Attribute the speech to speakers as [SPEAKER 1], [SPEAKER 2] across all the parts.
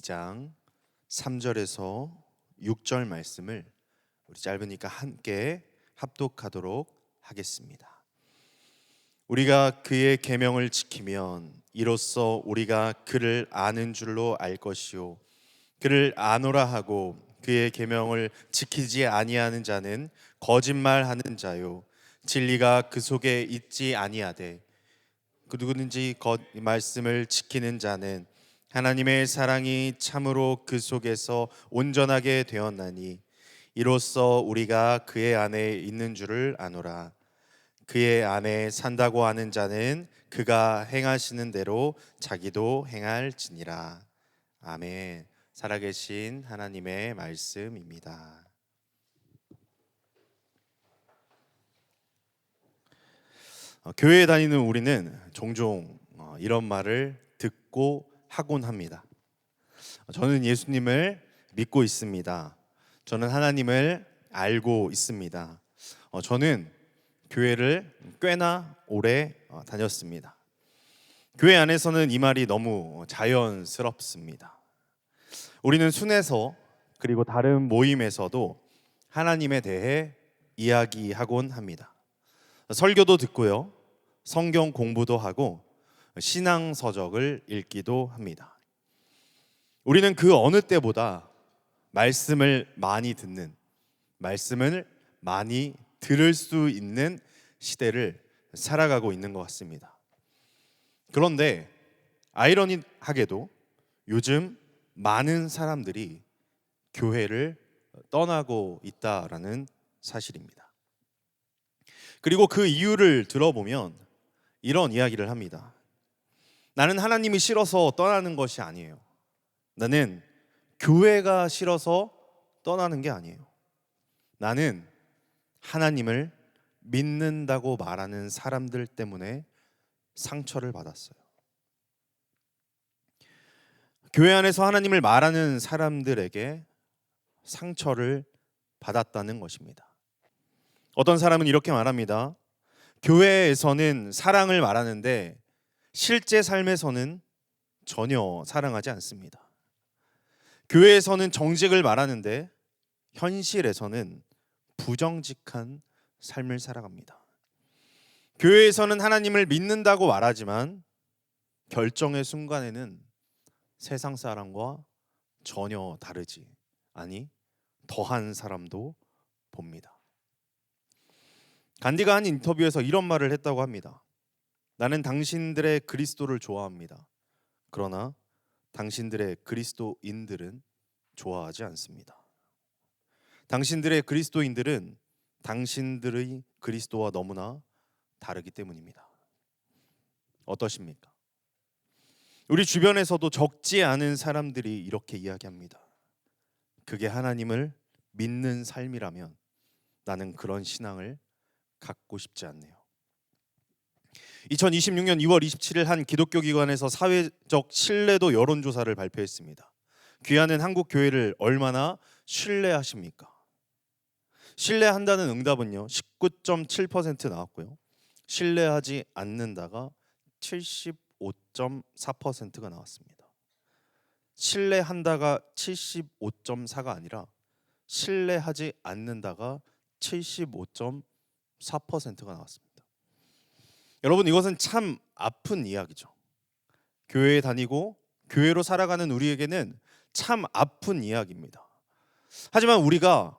[SPEAKER 1] 2장 3절에서 6절 말씀을 우리 짧으니까 함께 합독하도록 하겠습니다. 우리가 그의 계명을 지키면 이로써 우리가 그를 아는 줄로 알 것이요 그를 아노라 하고 그의 계명을 지키지 아니하는 자는 거짓말하는 자요 진리가 그 속에 있지 아니하되 그 누구든지 말씀을 지키는 자는 하나님의 사랑이 참으로 그 속에서 온전하게 되었나니 이로써 우리가 그의 안에 있는 줄을 아노라. 그의 안에 산다고 하는 자는 그가 행하시는 대로 자기도 행할지니라. 아멘. 살아계신 하나님의 말씀입니다. 교회에 다니는 우리는 종종 이런 말을 듣고 하곤 합니다. 저는 예수님을 믿고 있습니다. 저는 하나님을 알고 있습니다. 저는 교회를 꽤나 오래 다녔습니다. 교회 안에서는 이 말이 너무 자연스럽습니다. 우리는 순회서 그리고 다른 모임에서도 하나님에 대해 이야기하곤 합니다. 설교도 듣고요, 성경 공부도 하고 신앙 서적을 읽기도 합니다. 우리는 그 어느 때보다 말씀을 많이 듣는, 말씀을 많이 들을 수 있는 시대를 살아가고 있는 것 같습니다. 그런데 아이러니하게도 요즘 많은 사람들이 교회를 떠나고 있다라는 사실입니다. 그리고 그 이유를 들어보면 이런 이야기를 합니다. 나는 하나님이 싫어서 떠나는 것이 아니에요. 나는 교회가 싫어서 떠나는 게 아니에요. 나는 하나님을 믿는다고 말하는 사람들 때문에 상처를 받았어요. 교회 안에서 하나님을 말하는 사람들에게 상처를 받았다는 것입니다. 어떤 사람은 이렇게 말합니다. 교회에서는 사랑을 말하는데 실제 삶에서는 전혀 사랑하지 않습니다. 교회에서는 정직을 말하는데 현실에서는 부정직한 삶을 살아갑니다. 교회에서는 하나님을 믿는다고 말하지만 결정의 순간에는 세상 사람과 전혀 다르지, 아니 더한 사람도 봅니다. 간디가 한 인터뷰에서 이런 말을 했다고 합니다. 나는 당신들의 그리스도를 좋아합니다. 그러나 당신들의 그리스도인들은 좋아하지 않습니다. 당신들의 그리스도인들은 당신들의 그리스도와 너무나 다르기 때문입니다. 어떠십니까? 우리 주변에서도 적지 않은 사람들이 이렇게 이야기합니다. 그게 하나님을 믿는 삶이라면 나는 그런 신앙을 갖고 싶지 않네요. 2026년 2월 27일 한 기독교 기관에서 사회적 신뢰도 여론조사를 발표했습니다. 귀하는 한국 교회를 얼마나 신뢰하십니까? 신뢰한다는 응답은요 19.7% 나왔고요, 신뢰하지 않는다가 75.4%가 나왔습니다. 신뢰한다가 75.4가 아니라 신뢰하지 않는다가 75.4%가 나왔습니다. 여러분, 이것은 참 아픈 이야기죠. 교회에 다니고 교회로 살아가는 우리에게는 참 아픈 이야기입니다. 하지만 우리가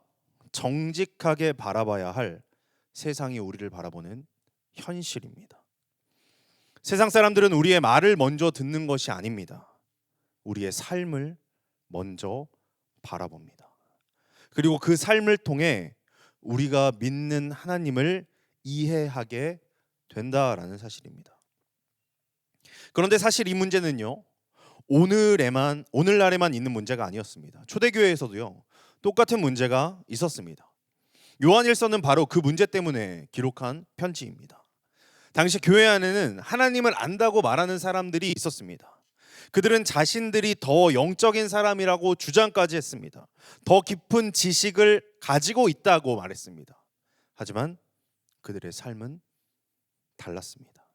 [SPEAKER 1] 정직하게 바라봐야 할 세상이 우리를 바라보는 현실입니다. 세상 사람들은 우리의 말을 먼저 듣는 것이 아닙니다. 우리의 삶을 먼저 바라봅니다. 그리고 그 삶을 통해 우리가 믿는 하나님을 이해하게 된다라는 사실입니다. 그런데 사실 이 문제는요, 오늘날에만 있는 문제가 아니었습니다. 초대교회에서도요, 똑같은 문제가 있었습니다. 요한일서는 바로 그 문제 때문에 기록한 편지입니다. 당시 교회 안에는 하나님을 안다고 말하는 사람들이 있었습니다. 그들은 자신들이 더 영적인 사람이라고 주장까지 했습니다. 더 깊은 지식을 가지고 있다고 말했습니다. 하지만 그들의 삶은 달랐습니다.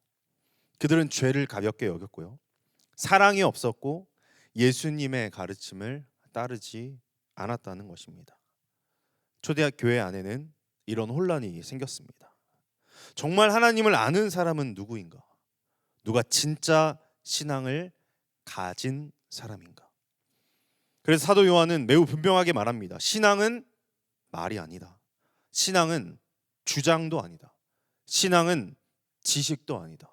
[SPEAKER 1] 그들은 죄를 가볍게 여겼고요, 사랑이 없었고 예수님의 가르침을 따르지 않았다는 것입니다. 초대학 교회 안에는 이런 혼란이 생겼습니다. 정말 하나님을 아는 사람은 누구인가? 누가 진짜 신앙을 가진 사람인가? 그래서 사도 요한은 매우 분명하게 말합니다. 신앙은 말이 아니다. 신앙은 주장도 아니다. 신앙은 지식도 아니다.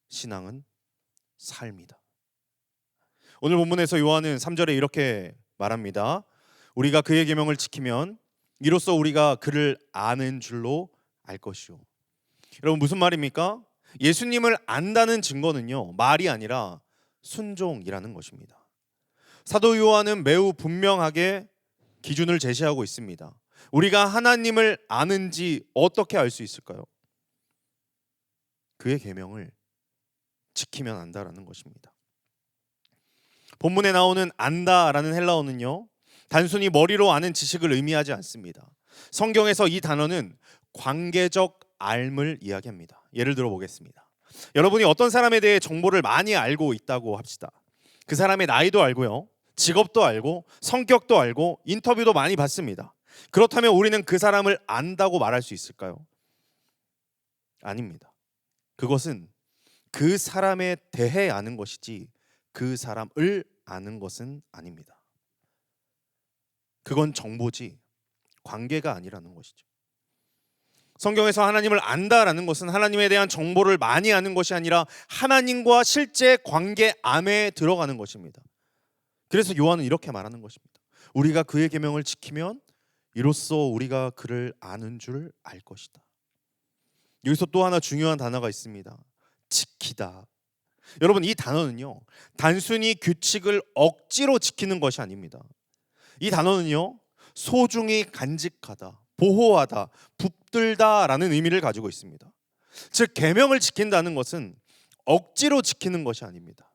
[SPEAKER 1] 신앙은 삶이다. 오늘 본문에서 요한은 3절에 이렇게 말합니다. 우리가 그의 계명을 지키면 이로써 우리가 그를 아는 줄로 알 것이요. 여러분 무슨 말입니까? 예수님을 안다는 증거는요, 말이 아니라 순종이라는 것입니다. 사도 요한은 매우 분명하게 기준을 제시하고 있습니다. 우리가 하나님을 아는지 어떻게 알 수 있을까요? 그의 계명을 지키면 안다라는 것입니다. 본문에 나오는 안다라는 헬라어는요, 단순히 머리로 아는 지식을 의미하지 않습니다. 성경에서 이 단어는 관계적 알을 이야기합니다. 예를 들어 보겠습니다. 여러분이 어떤 사람에 대해 정보를 많이 알고 있다고 합시다. 그 사람의 나이도 알고요, 직업도 알고, 성격도 알고, 인터뷰도 많이 받습니다. 그렇다면 우리는 그 사람을 안다고 말할 수 있을까요? 아닙니다. 그것은 그 사람에 대해 아는 것이지 그 사람을 아는 것은 아닙니다. 그건 정보지 관계가 아니라는 것이죠. 성경에서 하나님을 안다라는 것은 하나님에 대한 정보를 많이 아는 것이 아니라 하나님과 실제 관계 안에 들어가는 것입니다. 그래서 요한은 이렇게 말하는 것입니다. 우리가 그의 계명을 지키면 이로써 우리가 그를 아는 줄 알 것이다. 여기서 또 하나 중요한 단어가 있습니다. 지키다. 여러분 이 단어는요, 단순히 규칙을 억지로 지키는 것이 아닙니다. 이 단어는요, 소중히 간직하다, 보호하다, 붙들다라는 의미를 가지고 있습니다. 즉 계명을 지킨다는 것은 억지로 지키는 것이 아닙니다.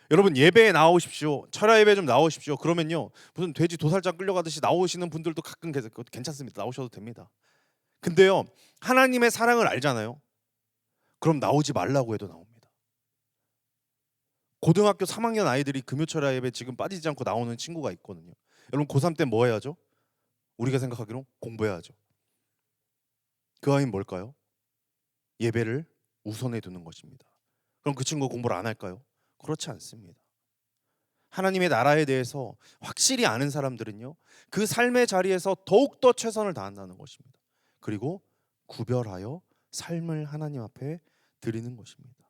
[SPEAKER 1] 여러분 예배에 나오십시오. 철야 예배 좀 나오십시오. 그러면요, 무슨 돼지 도살장 끌려가듯이 나오시는 분들도 가끔 계세요. 괜찮습니다. 나오셔도 됩니다. 근데요, 하나님의 사랑을 알잖아요. 그럼 나오지 말라고 해도 나옵니다. 고등학교 3학년 아이들이 금요철야 예배 지금 빠지지 않고 나오는 친구가 있거든요. 여러분 고3 때 뭐 해야죠? 우리가 생각하기로 공부해야죠. 그 아이는 뭘까요? 예배를 우선해 두는 것입니다. 그럼 그 친구가 공부를 안 할까요? 그렇지 않습니다. 하나님의 나라에 대해서 확실히 아는 사람들은요, 그 삶의 자리에서 더욱더 최선을 다한다는 것입니다. 그리고 구별하여 삶을 하나님 앞에 드리는 것입니다.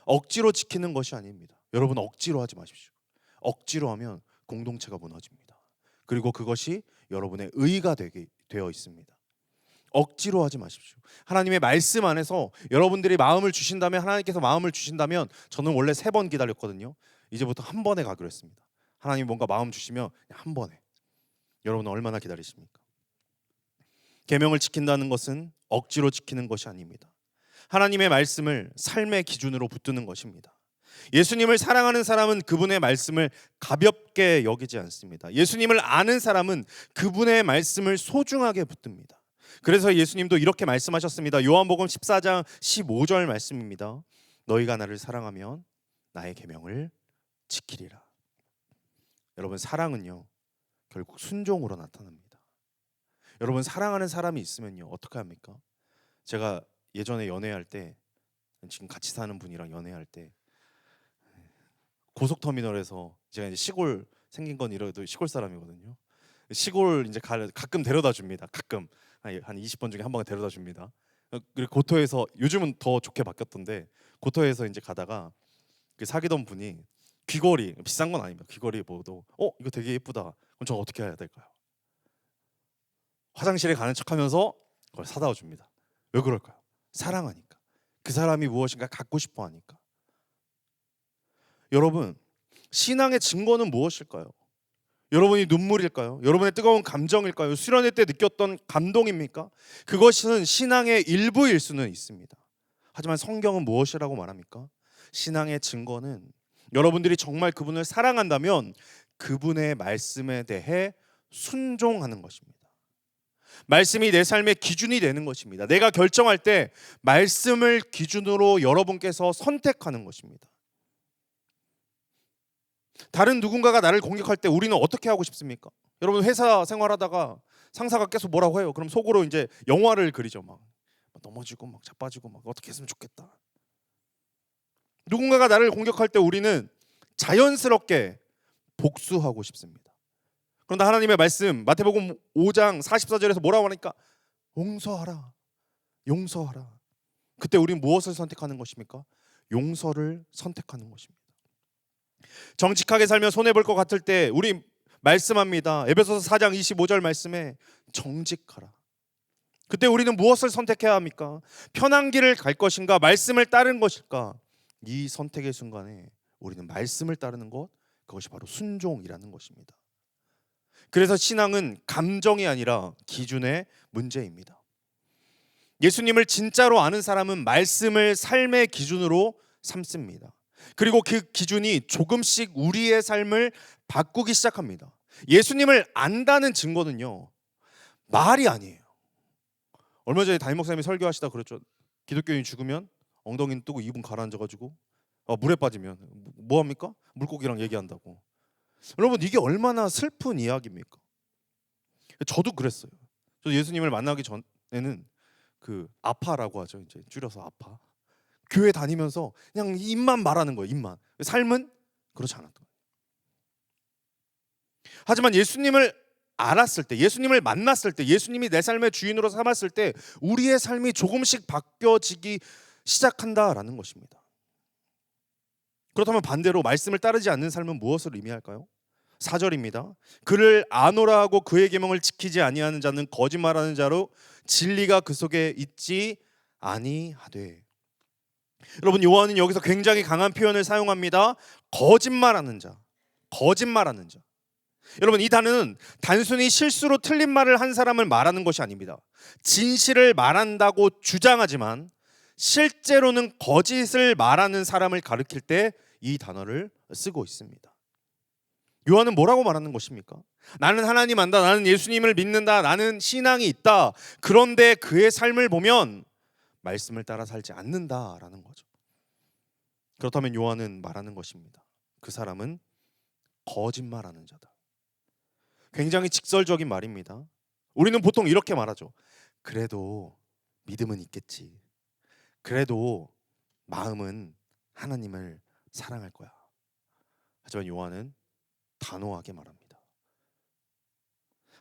[SPEAKER 1] 억지로 지키는 것이 아닙니다. 여러분 억지로 하지 마십시오. 억지로 하면 공동체가 무너집니다. 그리고 그것이 여러분의 의가 되어 있습니다. 억지로 하지 마십시오. 하나님의 말씀 안에서 여러분들이 마음을 주신다면, 하나님께서 마음을 주신다면, 저는 원래 3번 기다렸거든요. 이제부터 한 번에 가기로 했습니다. 하나님 뭔가 마음 주시면 한 번에. 여러분은 얼마나 기다리십니까? 계명을 지킨다는 것은 억지로 지키는 것이 아닙니다. 하나님의 말씀을 삶의 기준으로 붙드는 것입니다. 예수님을 사랑하는 사람은 그분의 말씀을 가볍게 여기지 않습니다. 예수님을 아는 사람은 그분의 말씀을 소중하게 붙듭니다. 그래서 예수님도 이렇게 말씀하셨습니다. 요한복음 14장 15절 말씀입니다. 너희가 나를 사랑하면 나의 계명을 지키리라. 여러분 사랑은요, 결국 순종으로 나타납니다. 여러분 사랑하는 사람이 있으면요, 어떻게 합니까? 제가 예전에 연애할 때, 지금 같이 사는 분이랑 연애할 때 고속터미널에서, 제가 이제 시골 생긴 건 이래도 시골 사람이거든요. 시골 이제 가끔 데려다 줍니다. 가끔 한 20번 중에 한 번에 데려다 줍니다. 그리고 고터에서, 요즘은 더 좋게 바뀌었던데, 고터에서 이제 가다가 그 사귀던 분이 귀걸이, 비싼 건 아닙니다. 귀걸이 보고도 이거 되게 예쁘다. 그럼 저 어떻게 해야 될까요? 화장실에 가는 척하면서 그걸 사다 줍니다. 왜 그럴까요? 사랑하니까. 그 사람이 무엇인가 갖고 싶어 하니까. 여러분 신앙의 증거는 무엇일까요? 여러분이 눈물일까요? 여러분의 뜨거운 감정일까요? 수련회 때 느꼈던 감동입니까? 그것은 신앙의 일부일 수는 있습니다. 하지만 성경은 무엇이라고 말합니까? 신앙의 증거는 여러분들이 정말 그분을 사랑한다면 그분의 말씀에 대해 순종하는 것입니다. 말씀이 내 삶의 기준이 되는 것입니다. 내가 결정할 때 말씀을 기준으로 여러분께서 선택하는 것입니다. 다른 누군가가 나를 공격할 때 우리는 어떻게 하고 싶습니까? 여러분 회사 생활하다가 상사가 계속 뭐라고 해요. 그럼 속으로 이제 영화를 그리죠. 막 넘어지고 막 자빠지고 막 어떻게 했으면 좋겠다. 누군가가 나를 공격할 때 우리는 자연스럽게 복수하고 싶습니다. 그런데 하나님의 말씀 마태복음 5장 44절에서 뭐라고 하니까 용서하라. 용서하라. 그때 우리는 무엇을 선택하는 것입니까? 용서를 선택하는 것입니다. 정직하게 살며 손해 볼 것 같을 때 우리 말씀합니다. 에베소서 4장 25절 말씀에 정직하라. 그때 우리는 무엇을 선택해야 합니까? 편한 길을 갈 것인가 말씀을 따르는 것일까? 이 선택의 순간에 우리는 말씀을 따르는 것, 그것이 바로 순종이라는 것입니다. 그래서 신앙은 감정이 아니라 기준의 문제입니다. 예수님을 진짜로 아는 사람은 말씀을 삶의 기준으로 삼습니다. 그리고 그 기준이 조금씩 우리의 삶을 바꾸기 시작합니다. 예수님을 안다는 증거는요, 말이 아니에요. 얼마 전에 담임 목사님이 설교하시다 그랬죠. 기독교인이 죽으면 엉덩이는 뜨고 입은 가라앉아가지고 물에 빠지면 뭐 합니까? 물고기랑 얘기한다고. 여러분 이게 얼마나 슬픈 이야기입니까? 저도 그랬어요. 저 예수님을 만나기 전에는 그 아파라고 하죠. 이제 줄여서 아파. 교회 다니면서 그냥 입만 말하는 거예요. 입만. 삶은 그렇지 않았던 거예요. 하지만 예수님을 알았을 때, 예수님을 만났을 때, 예수님이 내 삶의 주인으로 삼았을 때 우리의 삶이 조금씩 바뀌어지기 시작한다라는 것입니다. 그렇다면 반대로 말씀을 따르지 않는 삶은 무엇을 의미할까요? 4절입니다. 그를 아노라 하고 그의 계명을 지키지 아니하는 자는 거짓말하는 자로 진리가 그 속에 있지 아니하되. 여러분 요한은 여기서 굉장히 강한 표현을 사용합니다. 거짓말하는 자. 거짓말하는 자. 여러분 이 단어는 단순히 실수로 틀린 말을 한 사람을 말하는 것이 아닙니다. 진실을 말한다고 주장하지만 실제로는 거짓을 말하는 사람을 가리킬 때 이 단어를 쓰고 있습니다. 요한은 뭐라고 말하는 것입니까? 나는 하나님 안다. 나는 예수님을 믿는다. 나는 신앙이 있다. 그런데 그의 삶을 보면 말씀을 따라 살지 않는다라는 거죠. 그렇다면 요한은 말하는 것입니다. 그 사람은 거짓말하는 자다. 굉장히 직설적인 말입니다. 우리는 보통 이렇게 말하죠. 그래도 믿음은 있겠지. 그래도 마음은 하나님을 사랑할 거야. 하지만 요한은 단호하게 말합니다.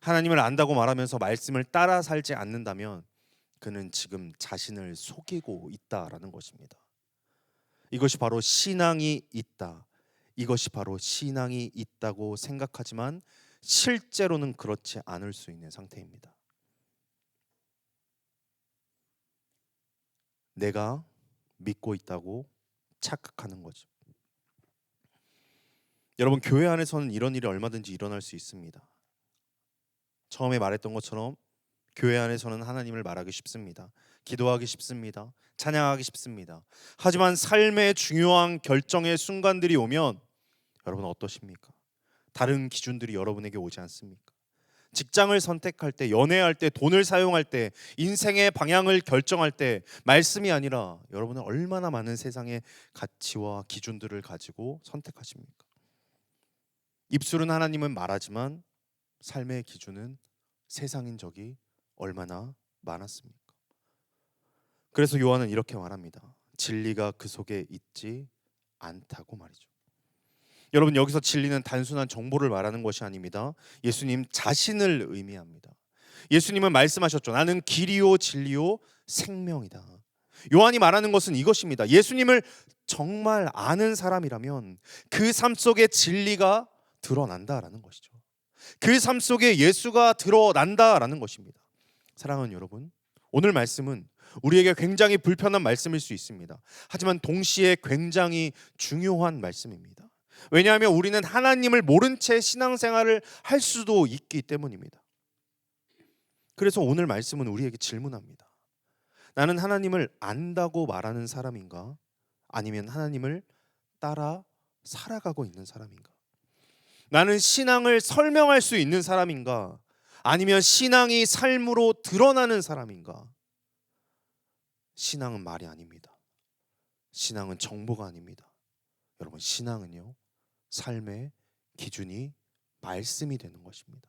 [SPEAKER 1] 하나님을 안다고 말하면서 말씀을 따라 살지 않는다면 그는 지금 자신을 속이고 있다라는 것입니다. 이것이 바로 신앙이 있다. 이것이 바로 신앙이 있다고 생각하지만 실제로는 그렇지 않을 수 있는 상태입니다. 내가 믿고 있다고 착각하는 거죠. 여러분 교회 안에서는 이런 일이 얼마든지 일어날 수 있습니다. 처음에 말했던 것처럼 교회 안에서는 하나님을 말하기 쉽습니다. 기도하기 쉽습니다. 찬양하기 쉽습니다. 하지만 삶의 중요한 결정의 순간들이 오면 여러분 어떠십니까? 다른 기준들이 여러분에게 오지 않습니까? 직장을 선택할 때, 연애할 때, 돈을 사용할 때, 인생의 방향을 결정할 때 말씀이 아니라 여러분은 얼마나 많은 세상의 가치와 기준들을 가지고 선택하십니까? 입술은 하나님은 말하지만 삶의 기준은 세상인 적이 얼마나 많았습니까? 그래서 요한은 이렇게 말합니다. 진리가 그 속에 있지 않다고 말이죠. 여러분 여기서 진리는 단순한 정보를 말하는 것이 아닙니다. 예수님 자신을 의미합니다. 예수님은 말씀하셨죠. 나는 길이요 진리요 생명이다. 요한이 말하는 것은 이것입니다. 예수님을 정말 아는 사람이라면 그 삶 속에 진리가 드러난다라는 것이죠. 그 삶 속에 예수가 드러난다라는 것입니다. 사랑하는 여러분, 오늘 말씀은 우리에게 굉장히 불편한 말씀일 수 있습니다. 하지만 동시에 굉장히 중요한 말씀입니다. 왜냐하면 우리는 하나님을 모른 채 신앙생활을 할 수도 있기 때문입니다. 그래서 오늘 말씀은 우리에게 질문합니다. 나는 하나님을 안다고 말하는 사람인가? 아니면 하나님을 따라 살아가고 있는 사람인가? 나는 신앙을 설명할 수 있는 사람인가? 아니면 신앙이 삶으로 드러나는 사람인가? 신앙은 말이 아닙니다. 신앙은 정보가 아닙니다. 여러분 신앙은요 삶의 기준이 말씀이 되는 것입니다.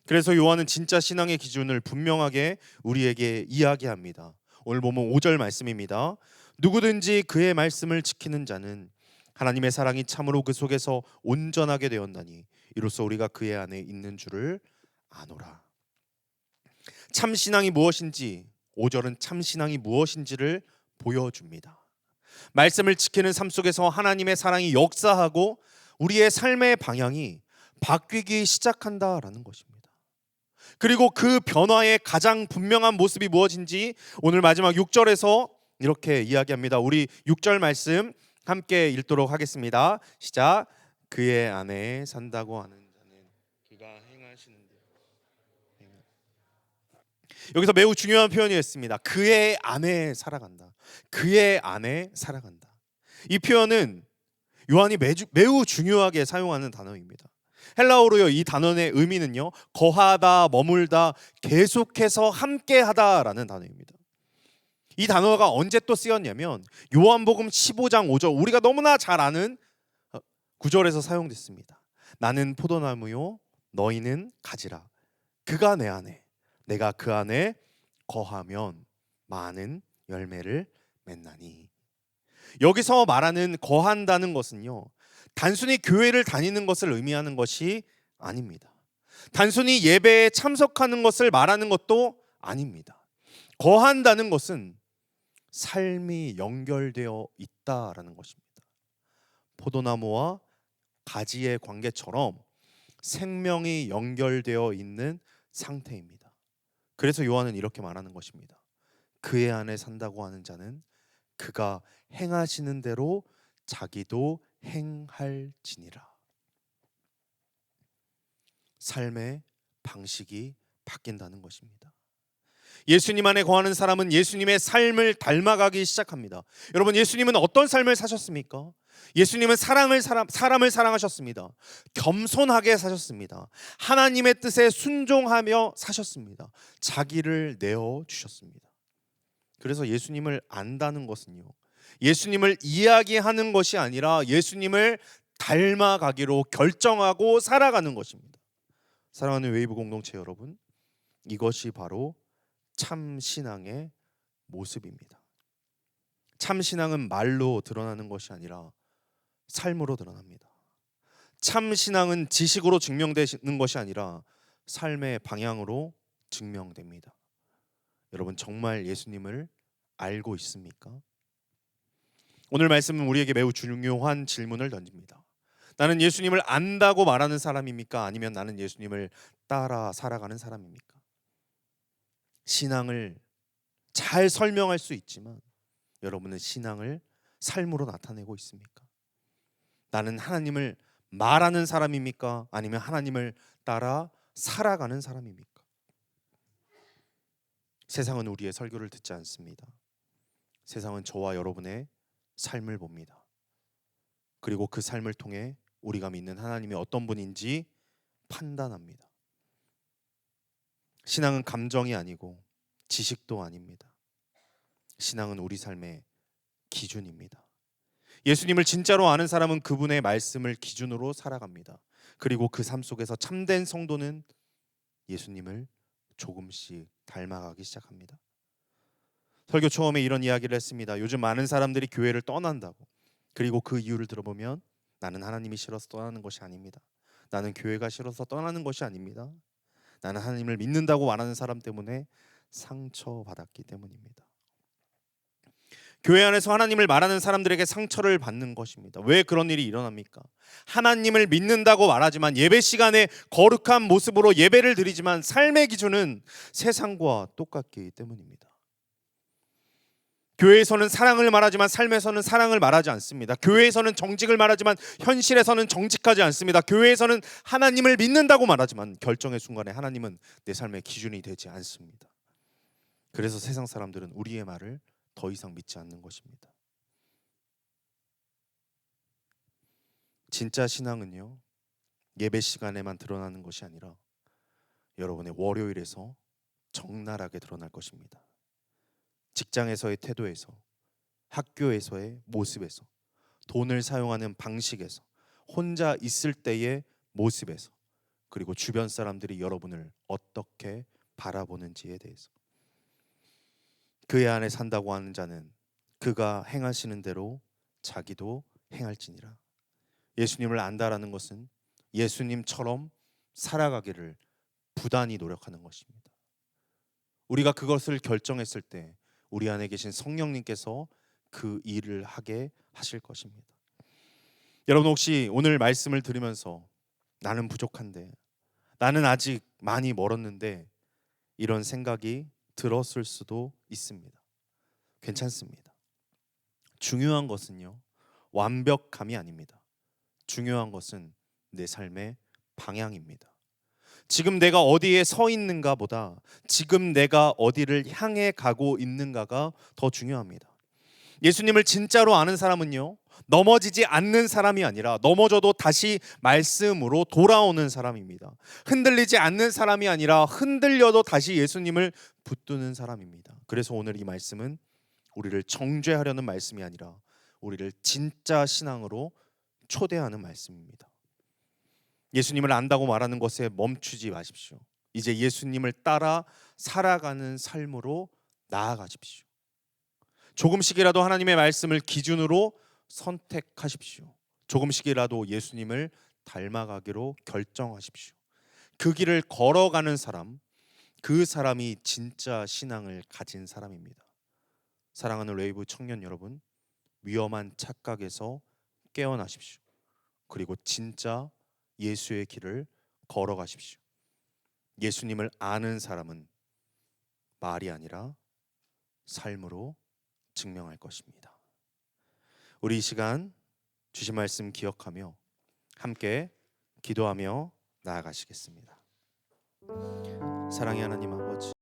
[SPEAKER 1] 그래서 요한은 진짜 신앙의 기준을 분명하게 우리에게 이야기합니다. 오늘 보면 5절 말씀입니다. 누구든지 그의 말씀을 지키는 자는 하나님의 사랑이 참으로 그 속에서 온전하게 되었나니 이로써 우리가 그의 안에 있는 줄을 아노라. 참 신앙이 무엇인지 5절은 참 신앙이 무엇인지를 보여줍니다. 말씀을 지키는 삶 속에서 하나님의 사랑이 역사하고 우리의 삶의 방향이 바뀌기 시작한다라는 것입니다. 그리고 그 변화의 가장 분명한 모습이 무엇인지 오늘 마지막 6절에서 이렇게 이야기합니다. 우리 6절 말씀 함께 읽도록 하겠습니다. 시작. 그의 안에 산다고 하는 자는 그가 행하시는 대로. 여기서 매우 중요한 표현이었습니다. 그의 안에 살아간다. 그의 안에 살아간다. 이 표현은 요한이 매우 중요하게 사용하는 단어입니다. 헬라어로요, 이 단어의 의미는요, 거하다, 머물다, 계속해서 함께하다라는 단어입니다. 이 단어가 언제 또 쓰였냐면 요한복음 15장 5절, 우리가 너무나 잘 아는 구절에서 사용됐습니다. 나는 포도나무요 너희는 가지라. 그가 내 안에 내가 그 안에 거하면 많은 열매를 맺나니. 여기서 말하는 거한다는 것은요, 단순히 교회를 다니는 것을 의미하는 것이 아닙니다. 단순히 예배에 참석하는 것을 말하는 것도 아닙니다. 거한다는 것은 삶이 연결되어 있다라는 것입니다. 포도나무와 가지의 관계처럼 생명이 연결되어 있는 상태입니다. 그래서 요한은 이렇게 말하는 것입니다. 그의 안에 산다고 하는 자는 그가 행하시는 대로 자기도 행할지니라. 삶의 방식이 바뀐다는 것입니다. 예수님 안에 거하는 사람은 예수님의 삶을 닮아가기 시작합니다. 여러분, 예수님은 어떤 삶을 사셨습니까? 예수님은 사람을 사랑하셨습니다. 겸손하게 사셨습니다. 하나님의 뜻에 순종하며 사셨습니다. 자기를 내어주셨습니다. 그래서 예수님을 안다는 것은요, 예수님을 이야기하는 것이 아니라 예수님을 닮아가기로 결정하고 살아가는 것입니다. 사랑하는 웨이브 공동체 여러분, 이것이 바로 참 신앙의 모습입니다. 참 신앙은 말로 드러나는 것이 아니라 삶으로 드러납니다. 참 신앙은 지식으로 증명되는 것이 아니라 삶의 방향으로 증명됩니다. 여러분, 정말 예수님을 알고 있습니까? 오늘 말씀은 우리에게 매우 중요한 질문을 던집니다. 나는 예수님을 안다고 말하는 사람입니까? 아니면 나는 예수님을 따라 살아가는 사람입니까? 신앙을 잘 설명할 수 있지만 여러분은 신앙을 삶으로 나타내고 있습니까? 나는 하나님을 말하는 사람입니까? 아니면 하나님을 따라 살아가는 사람입니까? 세상은 우리의 설교를 듣지 않습니다. 세상은 저와 여러분의 삶을 봅니다. 그리고 그 삶을 통해 우리가 믿는 하나님이 어떤 분인지 판단합니다. 신앙은 감정이 아니고 지식도 아닙니다. 신앙은 우리 삶의 기준입니다. 예수님을 진짜로 아는 사람은 그분의 말씀을 기준으로 살아갑니다. 그리고 그 삶 속에서 참된 성도는 예수님을 조금씩 닮아가기 시작합니다. 설교 처음에 이런 이야기를 했습니다. 요즘 많은 사람들이 교회를 떠난다고. 그리고 그 이유를 들어보면 나는 하나님이 싫어서 떠나는 것이 아닙니다. 나는 교회가 싫어서 떠나는 것이 아닙니다. 나는 하나님을 믿는다고 말하는 사람 때문에 상처받았기 때문입니다. 교회 안에서 하나님을 말하는 사람들에게 상처를 받는 것입니다. 왜 그런 일이 일어납니까? 하나님을 믿는다고 말하지만 예배 시간에 거룩한 모습으로 예배를 드리지만 삶의 기준은 세상과 똑같기 때문입니다. 교회에서는 사랑을 말하지만 삶에서는 사랑을 말하지 않습니다. 교회에서는 정직을 말하지만 현실에서는 정직하지 않습니다. 교회에서는 하나님을 믿는다고 말하지만 결정의 순간에 하나님은 내 삶의 기준이 되지 않습니다. 그래서 세상 사람들은 우리의 말을 더 이상 믿지 않는 것입니다. 진짜 신앙은요, 예배 시간에만 드러나는 것이 아니라 여러분의 월요일에서 적나라하게 드러날 것입니다. 직장에서의 태도에서, 학교에서의 모습에서, 돈을 사용하는 방식에서, 혼자 있을 때의 모습에서, 그리고 주변 사람들이 여러분을 어떻게 바라보는지에 대해서. 그의 안에 산다고 하는 자는 그가 행하시는 대로 자기도 행할지니라. 예수님을 안다라는 것은 예수님처럼 살아가기를 부단히 노력하는 것입니다. 우리가 그것을 결정했을 때 우리 안에 계신 성령님께서 그 일을 하게 하실 것입니다. 여러분, 혹시 오늘 말씀을 들으면서 나는 부족한데, 나는 아직 많이 멀었는데, 이런 생각이 들었을 수도 있습니다. 괜찮습니다. 중요한 것은요, 완벽함이 아닙니다. 중요한 것은 내 삶의 방향입니다. 지금 내가 어디에 서 있는가 보다 지금 내가 어디를 향해 가고 있는가가 더 중요합니다. 예수님을 진짜로 아는 사람은요, 넘어지지 않는 사람이 아니라 넘어져도 다시 말씀으로 돌아오는 사람입니다. 흔들리지 않는 사람이 아니라 흔들려도 다시 예수님을 붙드는 사람입니다. 그래서 오늘 이 말씀은 우리를 정죄하려는 말씀이 아니라 우리를 진짜 신앙으로 초대하는 말씀입니다. 예수님을 안다고 말하는 것에 멈추지 마십시오. 이제 예수님을 따라 살아가는 삶으로 나아가십시오. 조금씩이라도 하나님의 말씀을 기준으로 선택하십시오. 조금씩이라도 예수님을 닮아가기로 결정하십시오. 그 길을 걸어가는 사람, 그 사람이 진짜 신앙을 가진 사람입니다. 사랑하는 웨이브 청년 여러분, 위험한 착각에서 깨어나십시오. 그리고 진짜 예수의 길을 걸어가십시오. 예수님을 아는 사람은 말이 아니라 삶으로 증명할 것입니다. 우리 이 시간 주신 말씀 기억하며 함께 기도하며 나아가시겠습니다. 사랑의 하나님 아버지,